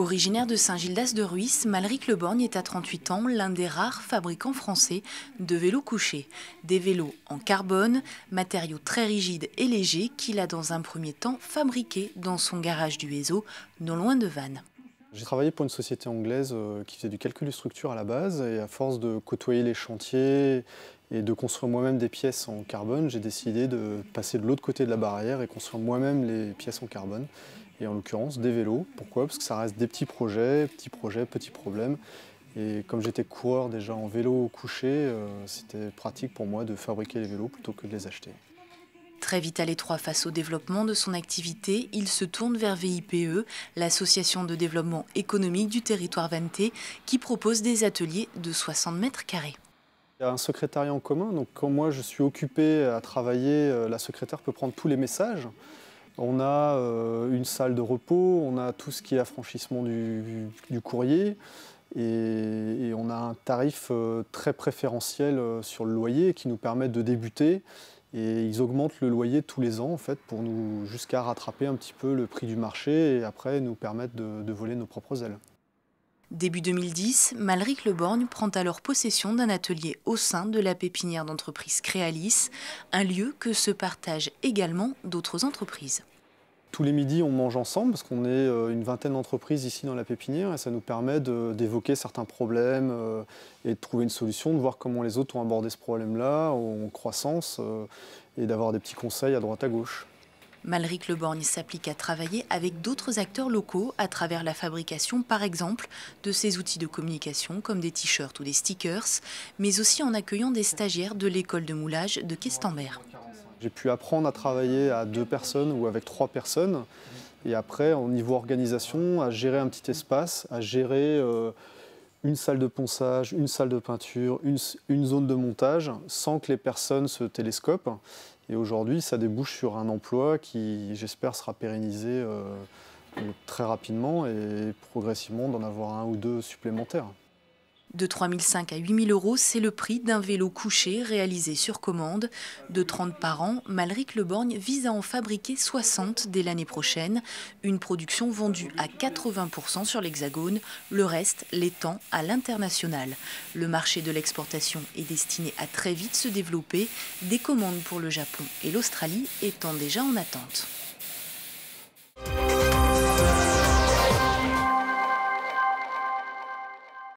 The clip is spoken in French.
Originaire de Saint-Gildas-de-Ruisse, Malric Leborgne est à 38 ans l'un des rares fabricants français de vélos couchés. Des vélos en carbone, matériaux très rigides et légers qu'il a dans un premier temps fabriqués dans son garage du Hézeau, non loin de Vannes. J'ai travaillé pour une société anglaise qui faisait du calcul de structure à la base et à force de côtoyer les chantiers et de construire moi-même des pièces en carbone, j'ai décidé de passer de l'autre côté de la barrière et construire moi-même les pièces en carbone. Et en l'occurrence des vélos. Pourquoi? Parce que ça reste des petits projets, petits problèmes. Et comme j'étais coureur déjà en vélo couché, c'était pratique pour moi de fabriquer les vélos plutôt que de les acheter. Très vite à l'étroit face au développement de son activité, il se tourne vers VIPE, l'association de développement économique du territoire vannetais, qui propose des ateliers de 60 mètres carrés. Il y a un secrétariat en commun, donc quand moi je suis occupé à travailler, la secrétaire peut prendre tous les messages. On a une salle de repos, on a tout ce qui est affranchissement du courrier et on a un tarif très préférentiel sur le loyer qui nous permet de débuter. Et ils augmentent le loyer tous les ans en fait, pour nous jusqu'à rattraper un petit peu le prix du marché et après nous permettre de voler nos propres ailes. Début 2010, Malric Leborgne prend alors possession d'un atelier au sein de la pépinière d'entreprise Créalis, un lieu que se partagent également d'autres entreprises. Tous les midis, on mange ensemble parce qu'on est une vingtaine d'entreprises ici dans la pépinière et ça nous permet d'évoquer certains problèmes et de trouver une solution, de voir comment les autres ont abordé ce problème-là en croissance et d'avoir des petits conseils à droite à gauche. Malric Leborgne s'applique à travailler avec d'autres acteurs locaux à travers la fabrication, par exemple, de ces outils de communication comme des t-shirts ou des stickers, mais aussi en accueillant des stagiaires de l'école de moulage de Questembert. J'ai pu apprendre à travailler à 2 personnes ou avec 3 personnes et après, au niveau organisation, à gérer un petit espace, à gérer une salle de ponçage, une salle de peinture, une zone de montage sans que les personnes se télescopent. Et aujourd'hui, ça débouche sur un emploi qui, j'espère, sera pérennisé très rapidement et progressivement d'en avoir un ou deux supplémentaires. De 3 500 à 8 000 €, c'est le prix d'un vélo couché réalisé sur commande. De 30 par an, Malric Leborgne vise à en fabriquer 60 dès l'année prochaine. Une production vendue à 80% sur l'Hexagone, le reste l'étant à l'international. Le marché de l'exportation est destiné à très vite se développer, des commandes pour le Japon et l'Australie étant déjà en attente.